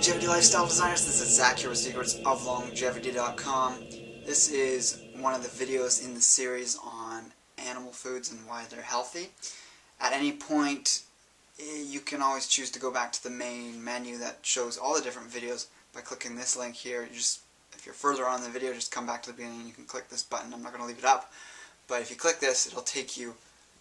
Longevity Lifestyle Designers. This is Zach here with Secrets of Longevity.com. This is one of the videos in the series on animal foods and why they're healthy. At any point, you can always choose to go back to the main menu that shows all the different videos by clicking this link here. If you're further on in the video, just come back to the beginning and you can click this button. I'm not going to leave it up, but if you click this, it'll take you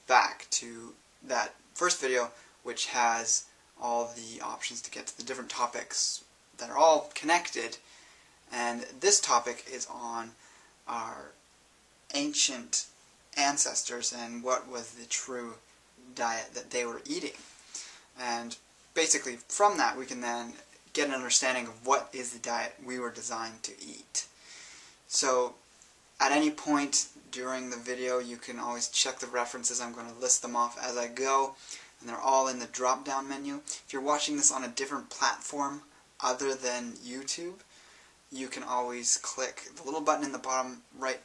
back to that first video, which has all the options to get to the different topics that are all connected. And this topic is on our ancient ancestors and what was the true diet that they were eating. And basically from that we can then get an understanding of what is the diet we were designed to eat. So at any point during the video you can always check the references. I'm going to list them off as I go, and they're all in the drop-down menu. If you're watching this on a different platform other than YouTube, you can always click the little button in the bottom right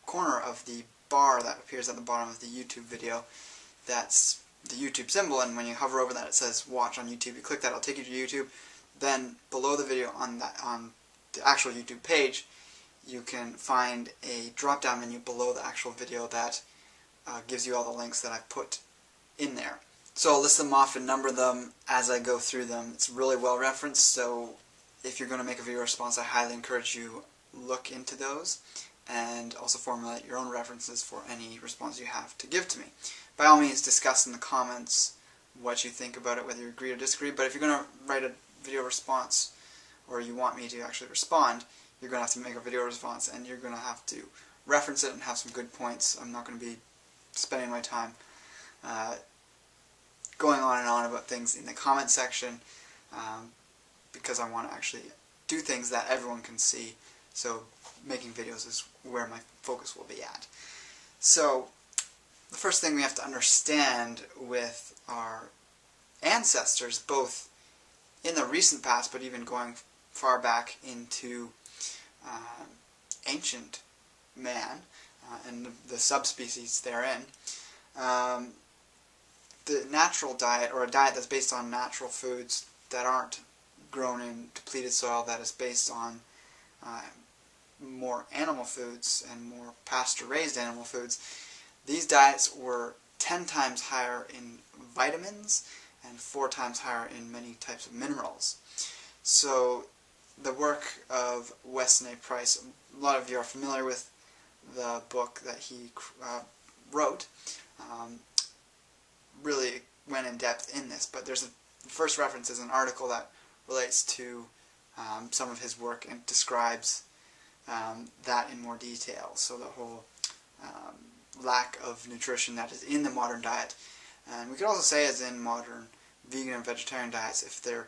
corner of the bar that appears at the bottom of the YouTube video. That's the YouTube symbol, and when you hover over that it says watch on YouTube. You click that, it'll take you to YouTube. Then below the video on the actual YouTube page, you can find a drop-down menu below the actual video that gives you all the links that I've put in there. So I'll list them off and number them as I go through them. It's really well referenced, so if you're going to make a video response, I highly encourage you look into those and also formulate your own references for any response you have to give to me. By all means, discuss in the comments what you think about it, whether you agree or disagree, but if you're going to write a video response, or you want me to actually respond, you're going to have to make a video response, and you're going to have to reference it and have some good points. I'm not going to be spending my time going on and on about things in the comment section, because I want to actually do things that everyone can see. So making videos is where my focus will be at. So the first thing we have to understand with our ancestors, both in the recent past but even going far back into ancient man and the subspecies therein, the natural diet, or a diet that's based on natural foods that aren't grown in depleted soil, that is based on more animal foods and more pasture-raised animal foods, these diets were 10 times higher in vitamins and 4 times higher in many types of minerals. So the work of Weston A. Price, a lot of you are familiar with the book that he wrote, really went in depth in this, but the first reference is an article that relates to some of his work and describes that in more detail. So the whole lack of nutrition that is in the modern diet, and we could also say as in modern vegan and vegetarian diets, if they're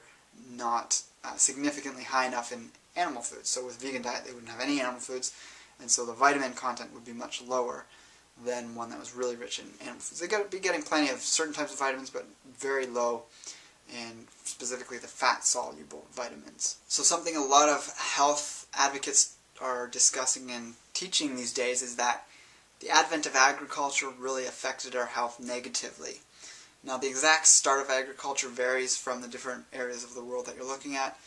not significantly high enough in animal foods. So with vegan diet they wouldn't have any animal foods, and so the vitamin content would be much lower than one that was really rich in animal foods. They're going to be getting plenty of certain types of vitamins, but very low in specifically the fat-soluble vitamins. So something a lot of health advocates are discussing and teaching these days is that the advent of agriculture really affected our health negatively. Now the exact start of agriculture varies from the different areas of the world that you're looking at,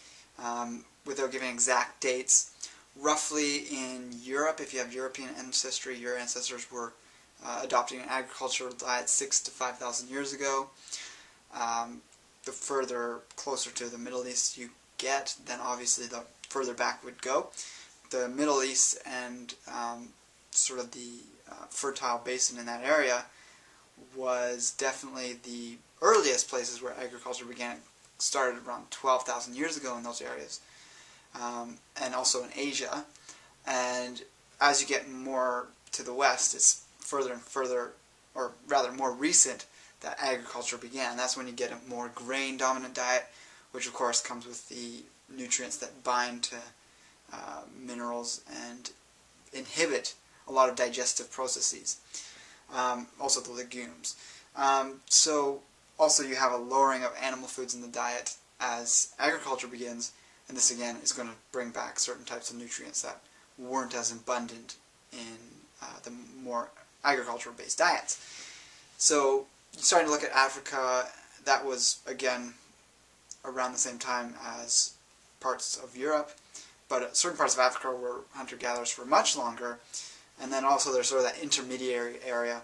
without giving exact dates. Roughly in Europe, if you have European ancestry, your ancestors were adopting an agricultural diet 6,000 to 5,000 years ago. The further closer to the Middle East you get, then obviously the further back would go. The Middle East and sort of the fertile basin in that area was definitely the earliest places where agriculture began. It started around 12,000 years ago in those areas, and also in Asia. And as you get more to the west, it's further and further, or rather more recent, that agriculture began. That's when you get a more grain-dominant diet, which of course comes with the nutrients that bind to minerals and inhibit a lot of digestive processes. Also the legumes. So also you have a lowering of animal foods in the diet as agriculture begins, and this again is going to bring back certain types of nutrients that weren't as abundant in the more agricultural-based diets. So starting to look at Africa, that was again around the same time as parts of Europe, but certain parts of Africa were hunter-gatherers for much longer. And then also there's sort of that intermediary area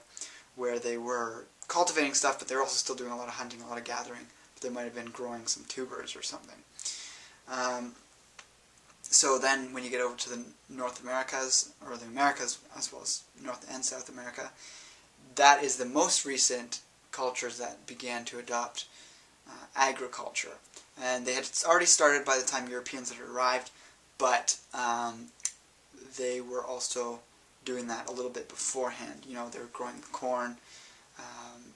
where they were cultivating stuff, but they were also still doing a lot of hunting, a lot of gathering. But they might have been growing some tubers or something. So then when you get over to the North Americas, or the Americas as well as North and South America, that is the most recent cultures that began to adopt agriculture. And they had already started by the time Europeans had arrived, but they were also doing that a little bit beforehand. You know, they were growing corn,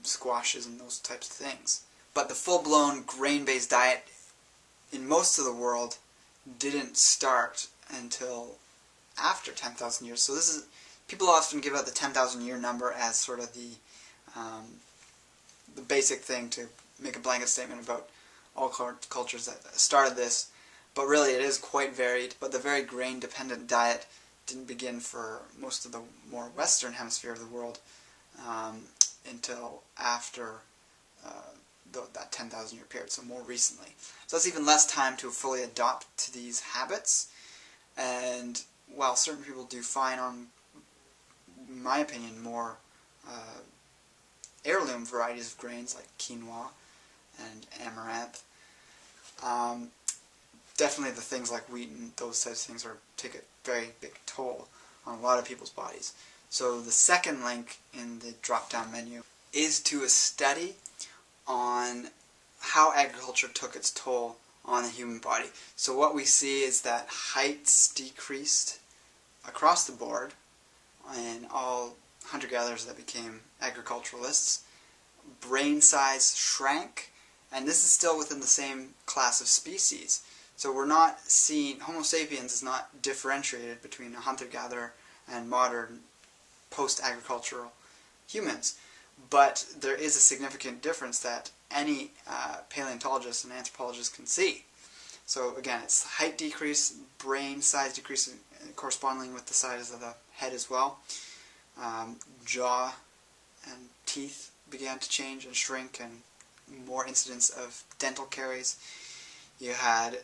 squashes, and those types of things. But the full-blown grain-based diet in most of the world didn't start until after 10,000 years. So this is, people often give out the 10,000 year number as sort of the basic thing to make a blanket statement about all cultures that started this. But really it is quite varied. But the very grain-dependent diet didn't begin for most of the more western hemisphere of the world until after that 10,000 year period, so more recently. So that's even less time to fully adopt to these habits. And while certain people do fine on, in my opinion, more heirloom varieties of grains like quinoa and amaranth, definitely the things like wheat and those types of things take a very big toll on a lot of people's bodies. So the second link in the drop-down menu is to a study on how agriculture took its toll on the human body. So what we see is that heights decreased across the board in all hunter-gatherers that became agriculturalists. Brain size shrank, and this is still within the same class of species. So we're not seeing, Homo sapiens is not differentiated between a hunter-gatherer and modern post-agricultural humans. But there is a significant difference that any paleontologist and anthropologist can see. So again, it's height decrease, brain size decrease, corresponding with the size of the head as well. Jaw and teeth began to change and shrink, and more incidence of dental caries. You had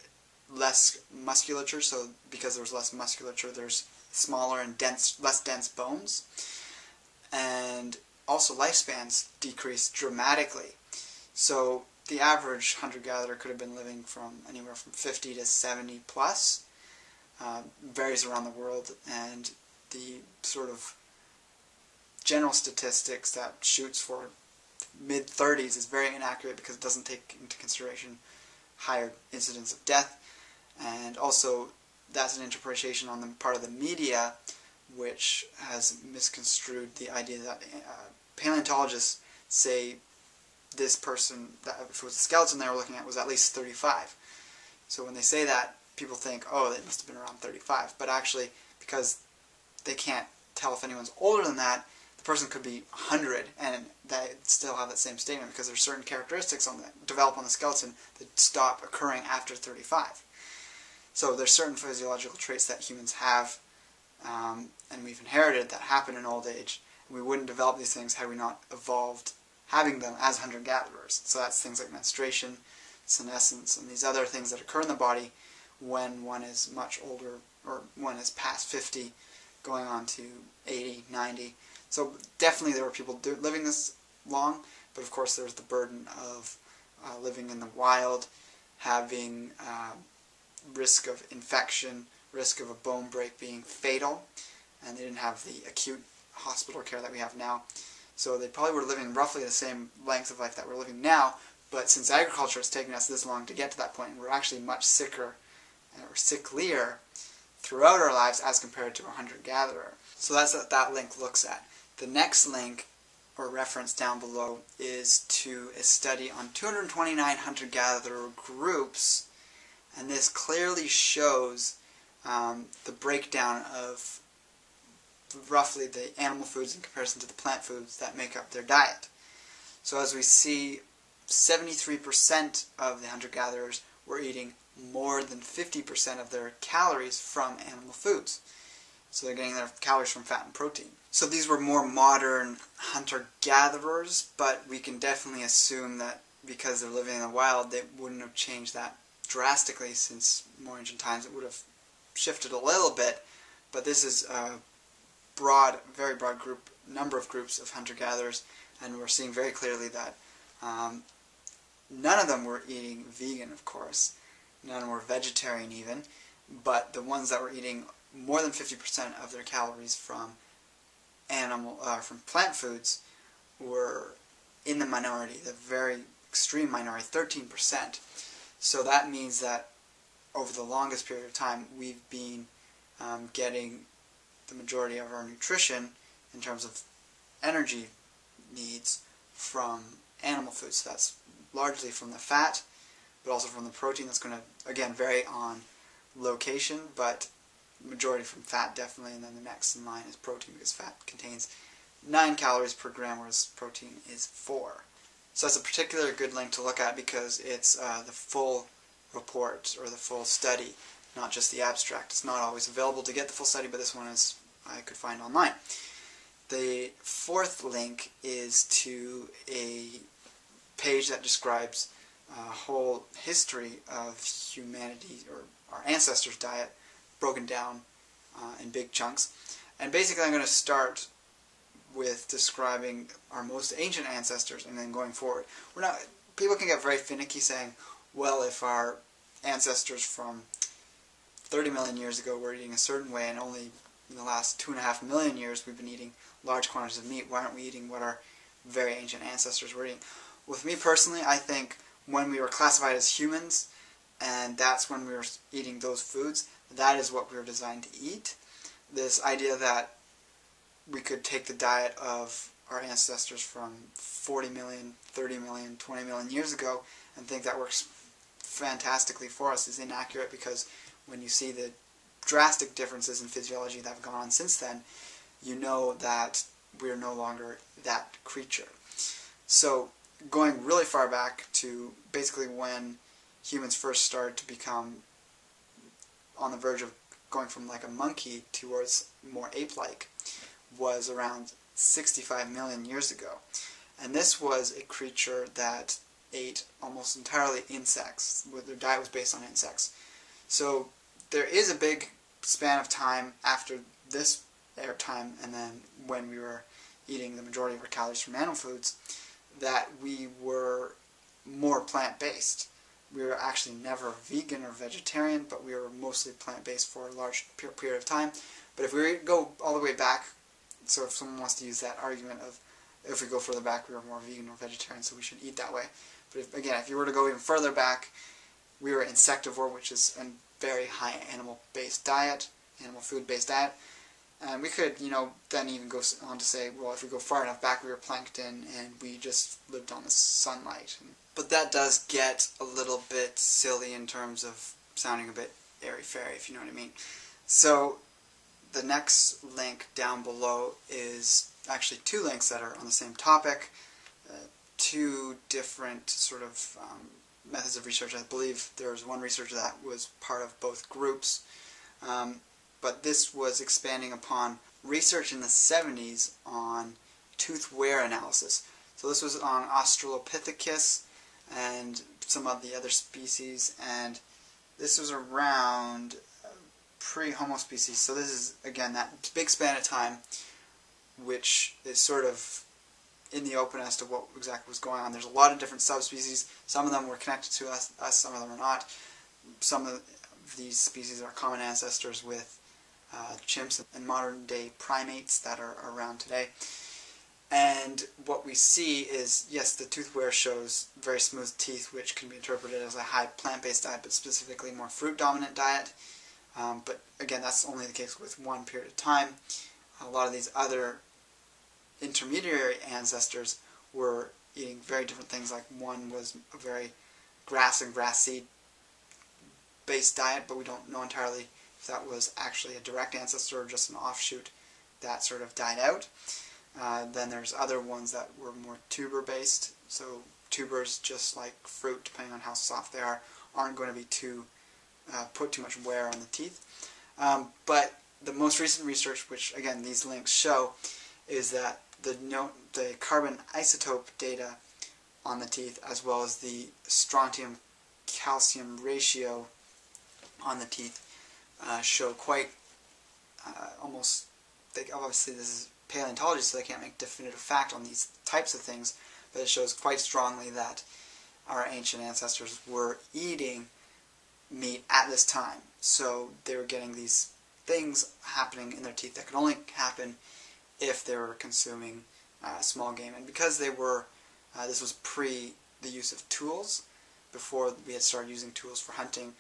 less musculature, so because there was less musculature, there's smaller and less dense bones. And also lifespans decreased dramatically. So the average hunter-gatherer could have been living from anywhere from 50 to 70 plus. Varies around the world, and the sort of general statistics that shoots for mid-30s is very inaccurate because it doesn't take into consideration higher incidence of death. And also that's an interpretation on the part of the media which has misconstrued the idea that paleontologists say this person, that if it was a skeleton they were looking at, was at least 35. So when they say that, people think, oh, they must have been around 35. But actually, because they can't tell if anyone's older than that, the person could be 100 and they still have that same statement because there's certain characteristics develop on the skeleton that stop occurring after 35. So there's certain physiological traits that humans have and we've inherited that happen in old age. And we wouldn't develop these things had we not evolved having them as hunter-gatherers. So that's things like menstruation, senescence, and these other things that occur in the body when one is much older, or one is past 50, going on to 80, 90. So definitely there were people living this long, but of course there's the burden of living in the wild, having risk of infection, risk of a bone break being fatal, and they didn't have the acute hospital care that we have now. So they probably were living roughly the same length of life that we're living now, but since agriculture has taken us this long to get to that point, we're actually much sicker or sicklier throughout our lives as compared to a hunter-gatherer. So that's what that link looks at. The next link or reference down below is to a study on 229 hunter-gatherer groups, and this clearly shows the breakdown of roughly the animal foods in comparison to the plant foods that make up their diet. So as we see, 73% of the hunter-gatherers were eating more than 50% of their calories from animal foods. So they're getting their calories from fat and protein. So these were more modern hunter-gatherers, but we can definitely assume that because they're living in the wild, they wouldn't have changed that drastically since more ancient times. It would have shifted a little bit, but this is a broad, very broad number of groups of hunter-gatherers, and we're seeing very clearly that none of them were eating vegan, of course. None were vegetarian even, but the ones that were eating more than 50% of their calories from from plant foods were in the minority, the very extreme minority, 13%. So that means that over the longest period of time, we've been getting the majority of our nutrition in terms of energy needs from animal foods. So that's largely from the fat, but also from the protein. That's going to, again, vary on location, but majority from fat definitely, and then the next in line is protein, because fat contains 9 calories per gram, whereas protein is 4. So that's a particular good link to look at because it's the full report or the full study, not just the abstract. It's not always available to get the full study, but this one is I could find online. The fourth link is to a page that describes a whole history of humanity, or our ancestors' diet, broken down in big chunks. And basically I'm going to start with describing our most ancient ancestors and then going forward. People can get very finicky saying, well, if our ancestors from 30 million years ago were eating a certain way and only in the last 2.5 million years we've been eating large quantities of meat, why aren't we eating what our very ancient ancestors were eating? With me personally, I think when we were classified as humans, and that's when we were eating those foods, that is what we were designed to eat. This idea that we could take the diet of our ancestors from 40 million, 30 million, 20 million years ago and think that works fantastically for us is inaccurate, because when you see the drastic differences in physiology that have gone on since then, you know that we're no longer that creature. So going really far back to basically when humans first started to become on the verge of going from like a monkey towards more ape-like was around 65 million years ago. And this was a creature that ate almost entirely insects. Their diet was based on insects. So there is a big span of time after this air time and then when we were eating the majority of our calories from animal foods that we were more plant-based. We were actually never vegan or vegetarian, but we were mostly plant-based for a large period of time. But if we go all the way back, so if someone wants to use that argument of if we go further back we were more vegan or vegetarian, so we should eat that way. But if you were to go even further back, we were insectivore, which is a very high animal-based diet, animal food-based diet. And we could, then even go on to say, well, if we go far enough back, we were plankton and we just lived on the sunlight. But that does get a little bit silly in terms of sounding a bit airy-fairy, if you know what I mean. So the next link down below is actually 2 links that are on the same topic, 2 different sort of methods of research. I believe there was one researcher that was part of both groups. But this was expanding upon research in the 70s on tooth wear analysis. So this was on Australopithecus and some of the other species, and this was around pre-Homo species. So this is, again, that big span of time which is sort of in the open as to what exactly was going on. There's a lot of different subspecies. Some of them were connected to us, some of them are not. Some of these species are common ancestors with chimps and modern-day primates that are around today. And what we see is, yes, the tooth wear shows very smooth teeth, which can be interpreted as a high plant-based diet, but specifically more fruit-dominant diet. But again, that's only the case with one period of time. A lot of these other intermediary ancestors were eating very different things. Like one was a very grass and grass seed based diet, but we don't know entirely if that was actually a direct ancestor or just an offshoot that sort of died out. Then there's other ones that were more tuber based. So tubers, just like fruit, depending on how soft they are, aren't going to be put too much wear on the teeth. But the most recent research, which again these links show, is that the carbon isotope data on the teeth, as well as the strontium-calcium ratio on the teeth, show quite almost, obviously this is paleontology, so they can't make definitive fact on these types of things, but it shows quite strongly that our ancient ancestors were eating meat at this time. So they were getting these things happening in their teeth that could only happen if they were consuming small game. And because they were, this was pre the use of tools, before we had started using tools for hunting,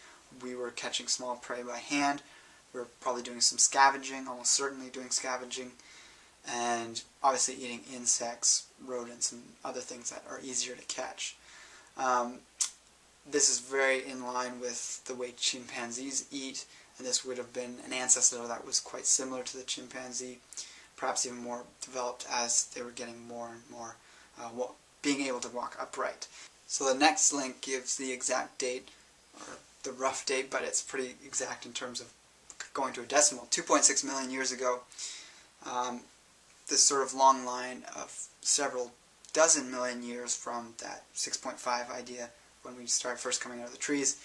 we were catching small prey by hand. We were probably doing some scavenging, almost certainly doing scavenging, and obviously eating insects, rodents, and other things that are easier to catch. This is very in line with the way chimpanzees eat, and this would have been an ancestor that was quite similar to the chimpanzee, perhaps even more developed as they were getting more and more being able to walk upright. So the next link gives the exact date, or the rough date, but it's pretty exact in terms of going to a decimal. 2.6 million years ago, this sort of long line of several dozen million years from that 6.5 idea when we started first coming out of the trees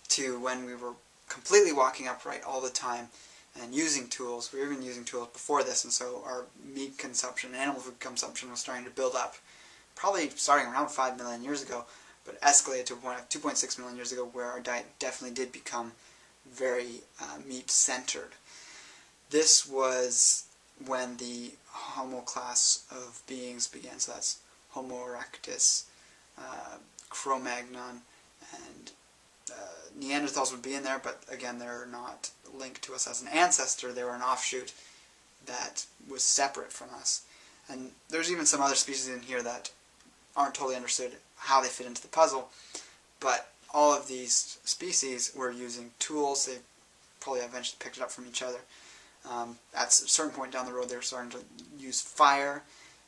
to when we were completely walking upright all the time and using tools. We were even using tools before this, and so our meat consumption, animal food consumption was starting to build up, probably starting around 5 million years ago, but escalated to a point of 2.6 million years ago where our diet definitely did become very meat-centered. This was when the Homo class of beings began, so that's Homo Erectus, Cro-Magnon, and Neanderthals would be in there, but again they're not linked to us as an ancestor. They were an offshoot that was separate from us. And there's even some other species in here that aren't totally understood how they fit into the puzzle, but all of these species were using tools. They probably eventually picked it up from each other. At a certain point down the road they were starting to use fire.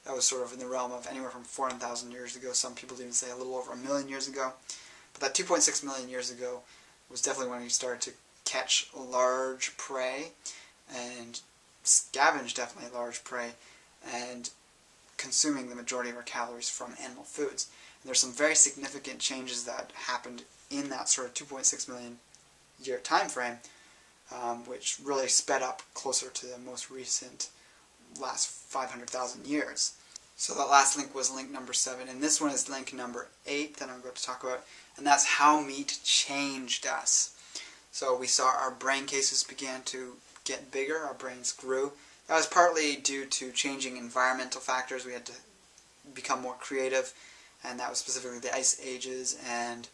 That was sort of in the realm of anywhere from 400,000 years ago. Some people even say a little over 1 million years ago. But that 2.6 million years ago was definitely when we started to catch large prey and scavenge definitely large prey and consuming the majority of our calories from animal foods. And there's some very significant changes that happened in that sort of 2.6 million year time frame, which really sped up closer to the most recent last 500,000 years. So that last link was link number 7, and this one is link number 8 that I'm going to talk about, and that's how meat changed us. So we saw our brain cases began to get bigger, our brains grew. That was partly due to changing environmental factors. We had to become more creative, and that was specifically the ice ages and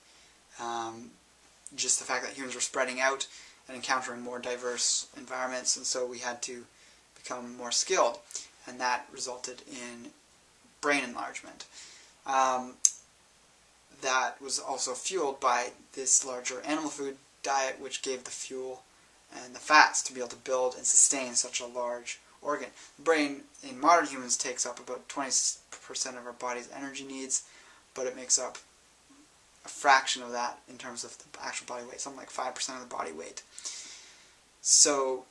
just the fact that humans were spreading out and encountering more diverse environments, and so we had to become more skilled, and that resulted in brain enlargement. That was also fueled by this larger animal food diet, which gave the fuel and the fats to be able to build and sustain such a large organ. The brain in modern humans takes up about 20% of our body's energy needs, but it makes up a fraction of that in terms of the actual body weight, something like 5% of the body weight. So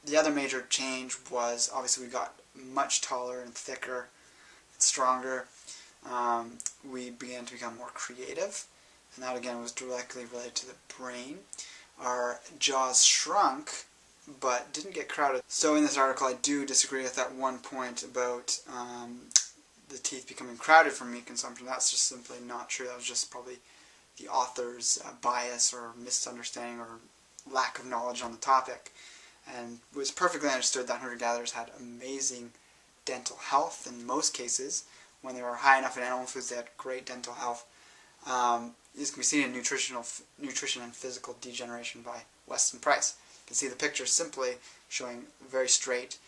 the other major change was obviously we got much taller and thicker and stronger. We began to become more creative, and that again was directly related to the brain. Our jaws shrunk, but didn't get crowded. So in this article I do disagree with that one point about the teeth becoming crowded from meat consumption. That's just simply not true. That was just probably the author's bias or misunderstanding or lack of knowledge on the topic. And it was perfectly understood that hunter-gatherers had amazing dental health in most cases. When they were high enough in animal foods, they had great dental health. This can be seen in Nutrition and Physical Degeneration by Weston Price. You can see the picture simply showing very straight,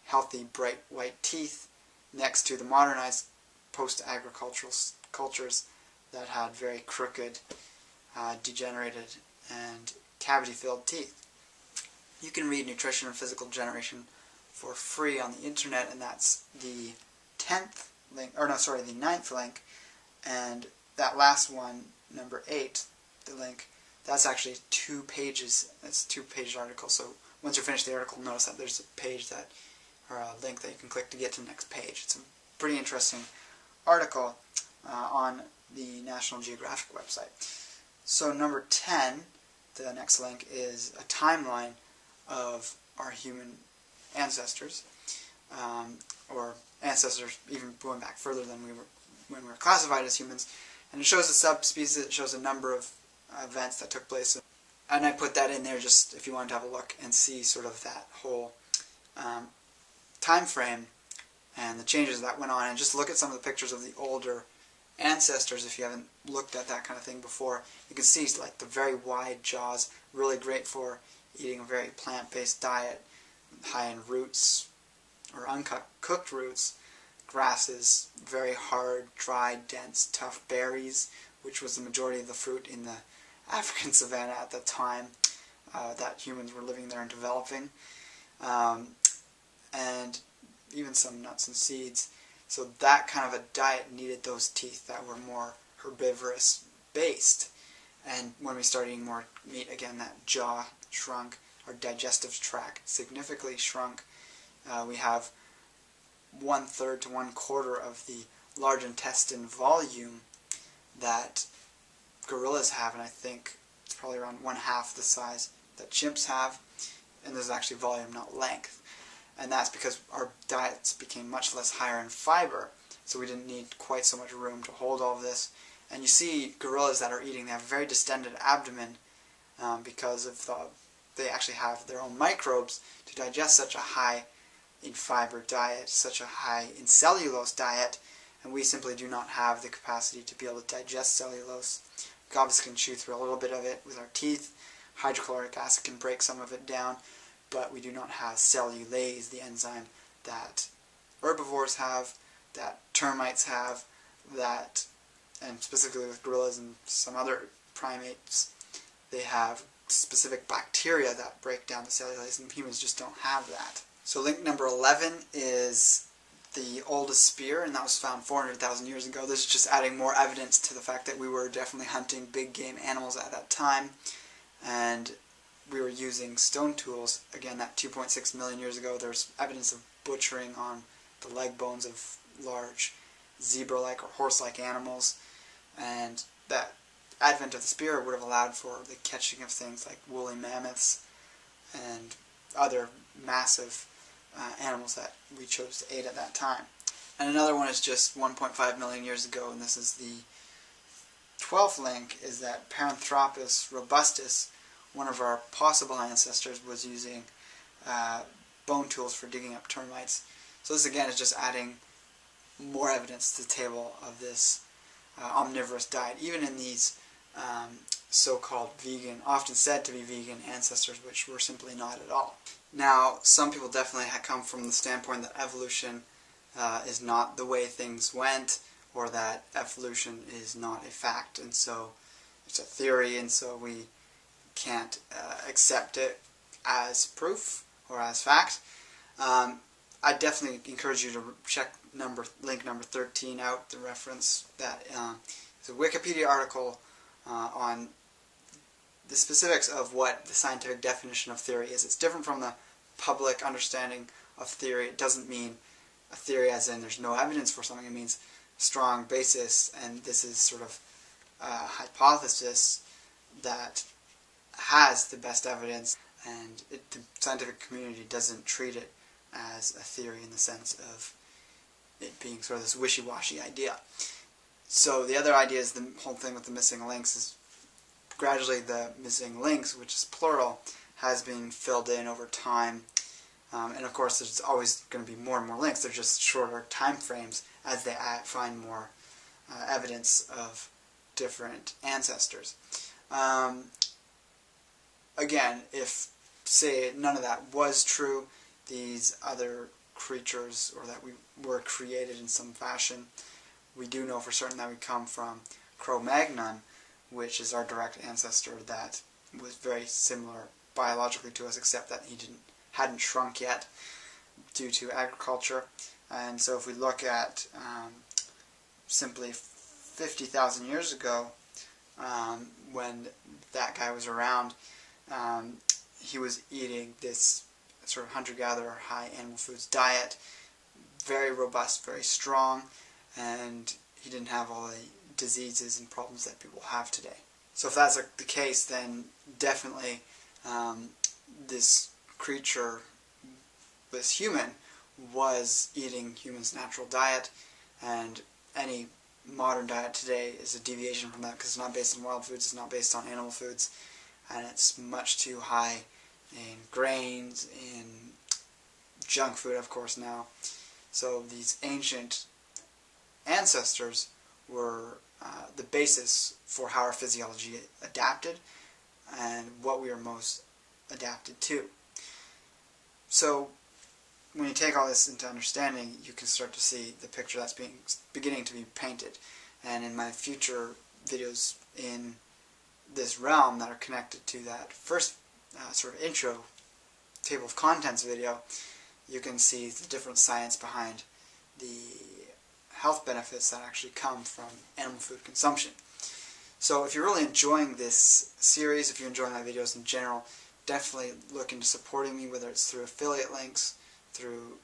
healthy, bright white teeth next to the modernized post-agricultural cultures that had very crooked, degenerated, and cavity-filled teeth. You can read Nutrition and Physical Degeneration for free on the internet, and that's the 10th link, or no, sorry, the 9th link, and that last one, number 8, the link, that's actually 2 pages. It's a 2-page article, so once you finish the article, notice that there's a page that, or a link that you can click to get to the next page. It's a pretty interesting article, on the National Geographic website. So number 10, the next link, is a timeline of our human ancestors, or ancestors even going back further than when we were classified as humans. And it shows the subspecies, it shows a number of events that took place. And I put that in there just if you wanted to have a look and see sort of that whole time frame and the changes that went on, and just look at some of the pictures of the older ancestors if you haven't looked at that kind of thing before. You can see like the very wide jaws, really great for eating a very plant-based diet, high in roots or uncooked roots, grasses, very hard, dry, dense, tough berries, which was the majority of the fruit in the African savanna at the time that humans were living there and developing, and even some nuts and seeds. So that kind of a diet needed those teeth that were more herbivorous based. And when we started eating more meat, again, that jaw shrunk, our digestive tract significantly shrunk. We have 1/3 to 1/4 of the large intestine volume that gorillas have, and I think it's probably around 1/2 the size that chimps have. And this is actually volume, not length. And that's because our diets became much less higher in fiber, so we didn't need quite so much room to hold all of this. And you see gorillas that are eating, they have a very distended abdomen because of they actually have their own microbes to digest such a high in fiber diet, such a high in cellulose diet, and we simply do not have the capacity to be able to digest cellulose. We obviously can chew through a little bit of it with our teeth. Hydrochloric acid can break some of it down, but we do not have cellulase, the enzyme that herbivores have, that termites have, that, and specifically with gorillas and some other primates, they have specific bacteria that break down the cellulase, and humans just don't have that. So link number 11 is the oldest spear, and that was found 400,000 years ago. This is just adding more evidence to the fact that we were definitely hunting big game animals at that time, and we were using stone tools. Again, that 2.6 million years ago, there's evidence of butchering on the leg bones of large zebra-like or horse-like animals, and that advent of the spear would have allowed for the catching of things like woolly mammoths and other massive animals that we chose to eat at that time. And another one is just 1.5 million years ago, and this is the 12th link, is that Paranthropus robustus, one of our possible ancestors, was using bone tools for digging up termites. So this again is just adding more evidence to the table of this omnivorous diet, even in these so-called vegan, often said to be vegan ancestors, which were simply not at all. Now, some people definitely come from the standpoint that evolution is not the way things went, or that evolution is not a fact, and so it's a theory, and so we can't accept it as proof or as fact. I definitely encourage you to check link number 13 out, the reference that is a Wikipedia article on the specifics of what the scientific definition of theory is. It's different from the public understanding of theory. It doesn't mean a theory as in there's no evidence for something. It means strong basis, and this is sort of a hypothesis that has the best evidence, and the scientific community doesn't treat it as a theory in the sense of it being sort of this wishy-washy idea. So the other idea is the whole thing with the missing links is gradually the missing links, which is plural, has been filled in over time. And of course there's always going to be more and more links. They're just shorter time frames as they find more evidence of different ancestors. Again, if, say, none of that was true, these other creatures, or that we were created in some fashion, we do know for certain that we come from Cro-Magnon, which is our direct ancestor that was very similar biologically to us, except that he hadn't shrunk yet due to agriculture. And so if we look at simply 50,000 years ago, when that guy was around, he was eating this sort of hunter-gatherer, high animal foods diet, very robust, very strong, and he didn't have all the diseases and problems that people have today. So if that's the case, then definitely this creature, this human, was eating humans' natural diet, and any modern diet today is a deviation from that because it's not based on wild foods, it's not based on animal foods, and it's much too high in grains, in junk food, of course, now. So these ancient ancestors were the basis for how our physiology adapted and what we are most adapted to. So when you take all this into understanding, you can start to see the picture that's beginning to be painted. And in my future videos in this realm that are connected to that first sort of intro table of contents video, you can see the different science behind the health benefits that actually come from animal food consumption. So if you're really enjoying this series, if you're enjoying my videos in general, definitely look into supporting me, whether it's through affiliate links, through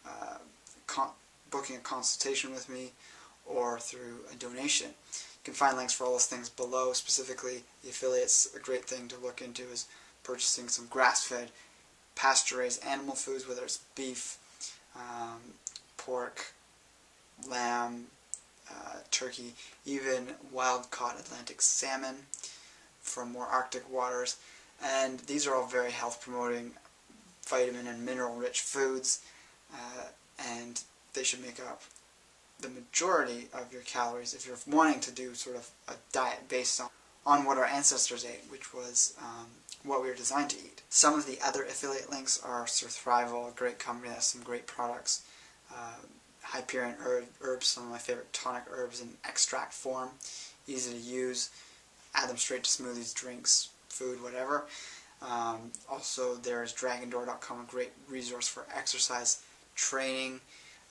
booking a consultation with me, or through a donation. You can find links for all those things below. Specifically, the affiliates, a great thing to look into is purchasing some grass-fed, pasture-raised animal foods, whether it's beef, pork, lamb, turkey, even wild-caught Atlantic salmon from more Arctic waters. And these are all very health-promoting, vitamin and mineral-rich foods, and they should make up the majority of your calories if you're wanting to do sort of a diet based on what our ancestors ate, which was what we were designed to eat. Some of the other affiliate links are Surthrival, a great company that has some great products, Hyperion herbs, some of my favorite tonic herbs in extract form, easy to use, add them straight to smoothies, drinks, food, whatever. Also, there's dragondoor.com, a great resource for exercise training,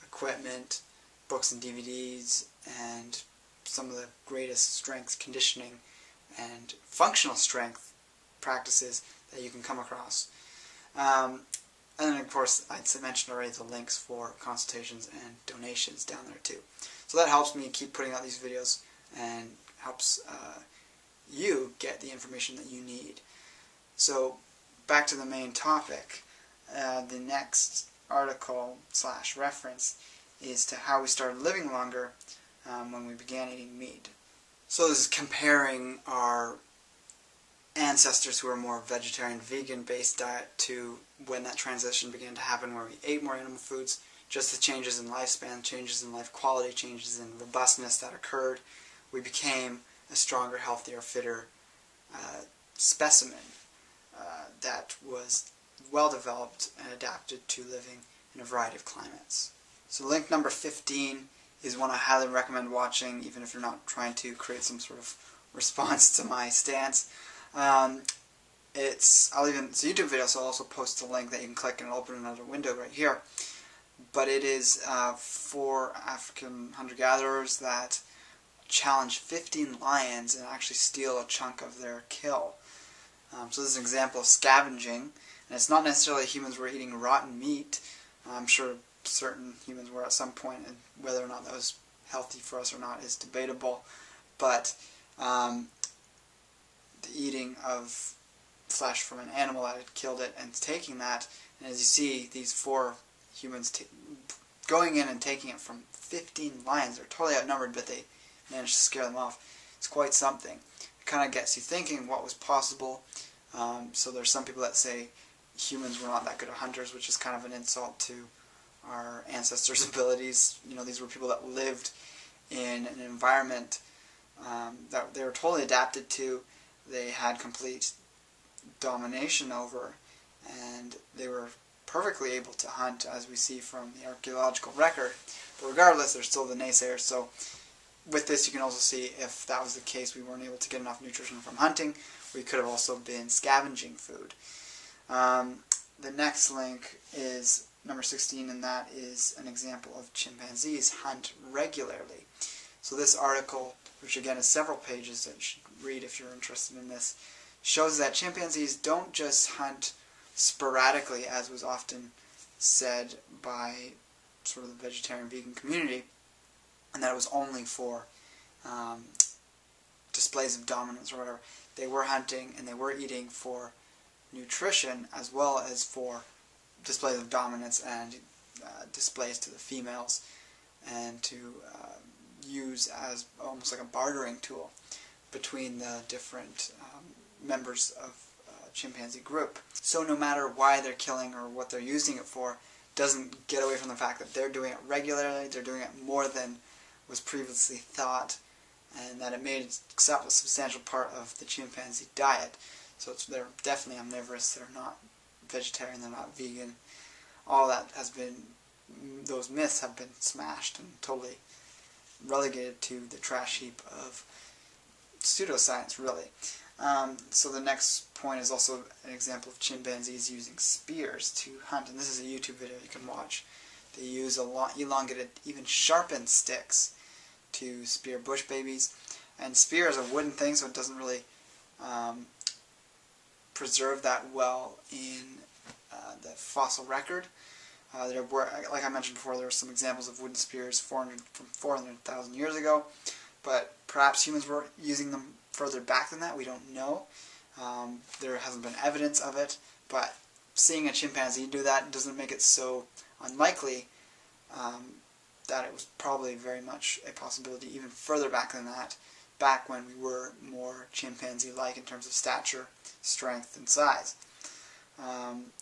equipment, books and DVDs, and some of the greatest strength conditioning and functional strength practices that you can come across. And then, of course, I mentioned already the links for consultations and donations down there too. So that helps me keep putting out these videos and helps you get the information that you need. So back to the main topic. The next article / reference is to how we started living longer when we began eating meat. So this is comparing our ancestors who are more vegetarian, vegan-based diet to when that transition began to happen where we ate more animal foods, just the changes in lifespan, changes in life quality, changes in robustness that occurred. We became a stronger, healthier, fitter specimen that was well developed and adapted to living in a variety of climates. So link number 15 is one I highly recommend watching, even if you're not trying to create some sort of response to my stance. It's a YouTube video, so I'll also post a link that you can click and it'll open another window right here. But it is 4 African hunter-gatherers that challenge 15 lions and actually steal a chunk of their kill. So this is an example of scavenging, and it's not necessarily humans were eating rotten meat. I'm sure certain humans were at some point, and whether or not that was healthy for us or not is debatable. But the eating of flesh from an animal that had killed it and taking that, and as you see, these 4 humans going in and taking it from 15 lions. They're totally outnumbered, but they managed to scare them off. It's quite something. It kind of gets you thinking what was possible. So there's some people that say humans were not that good at hunters, which is kind of an insult to our ancestors' abilities. You know, these were people that lived in an environment that they were totally adapted to. They had complete domination over, and they were perfectly able to hunt, as we see from the archaeological record. But regardless, they're still the naysayers. So with this, you can also see if that was the case, we weren't able to get enough nutrition from hunting, we could have also been scavenging food. The next link is number 16, and that is an example of chimpanzees hunt regularly. So this article, which again is several pages that you should read if you're interested in this, shows that chimpanzees don't just hunt sporadically, as was often said by sort of the vegetarian vegan community, and that it was only for displays of dominance or whatever. They were hunting and they were eating for nutrition as well as for displays of dominance and displays to the females, and to use as almost like a bartering tool between the different members of a chimpanzee group. So no matter why they're killing or what they're using it for, doesn't get away from the fact that they're doing it regularly, they're doing it more than was previously thought, and that it made it a substantial part of the chimpanzee diet. So they're definitely omnivorous, they're not vegetarian, they're not vegan. All that has been, those myths have been smashed and totally relegated to the trash heap of pseudoscience, really. So the next point is also an example of chimpanzees using spears to hunt, and this is a YouTube video you can watch. They use elongated, even sharpened sticks to spear bush babies, and spear is a wooden thing, so it doesn't really preserve that well in the fossil record. There were, like I mentioned before, there were some examples of wooden spears from 400,000 years ago, but perhaps humans were using them further back than that. We don't know. There hasn't been evidence of it, but seeing a chimpanzee do that doesn't make it so unlikely that it was probably very much a possibility even further back than that, back when we were more chimpanzee-like in terms of stature, strength, and size.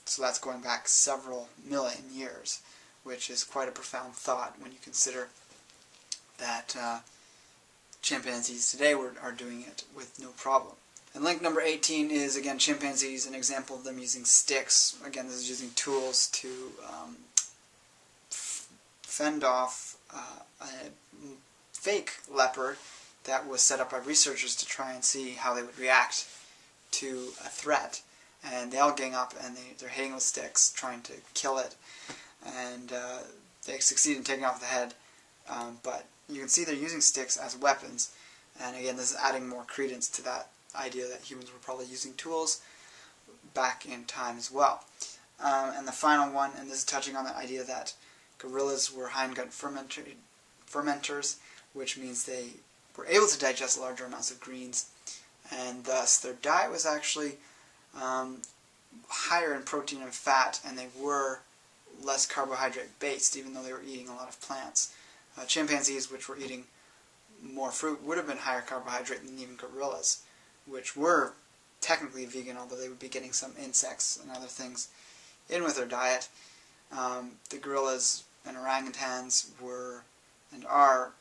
So that's going back several million years, which is quite a profound thought when you consider that chimpanzees today are doing it with no problem. And link number 18 is, again, chimpanzees, an example of them using sticks. Again, this is using tools to fend off a fake leopard that was set up by researchers to try and see how they would react to a threat. And they all gang up and they're hitting with sticks, trying to kill it. And they succeed in taking off the head, but you can see they're using sticks as weapons. And again, this is adding more credence to that idea that humans were probably using tools back in time as well. And the final one, and this is touching on the idea that gorillas were hindgut fermenters, which means they were able to digest larger amounts of greens, and thus their diet was actually higher in protein and fat, and they were less carbohydrate based, even though they were eating a lot of plants. Chimpanzees, which were eating more fruit, would have been higher carbohydrate than even gorillas, which were technically vegan, although they would be getting some insects and other things in with their diet. The gorillas and orangutans were and are,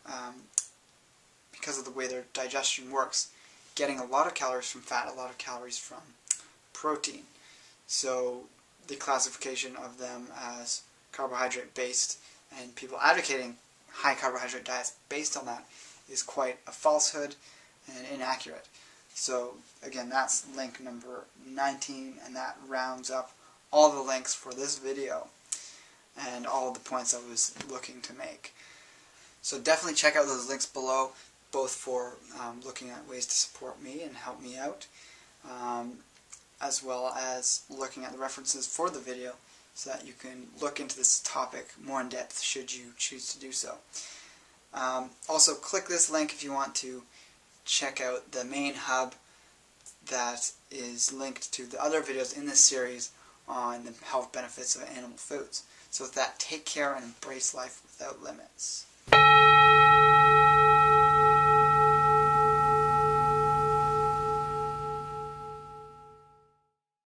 because of the way their digestion works, getting a lot of calories from fat, a lot of calories from protein. So the classification of them as carbohydrate based and people advocating high carbohydrate diets based on that is quite a falsehood and inaccurate. So again, that's link number 19, and that rounds up all the links for this video and all of the points I was looking to make. So definitely check out those links below, both for looking at ways to support me and help me out, as well as looking at the references for the video so that you can look into this topic more in depth should you choose to do so. Also, click this link if you want to check out the main hub that is linked to the other videos in this series on the health benefits of animal foods. So with that, take care and embrace life without limits.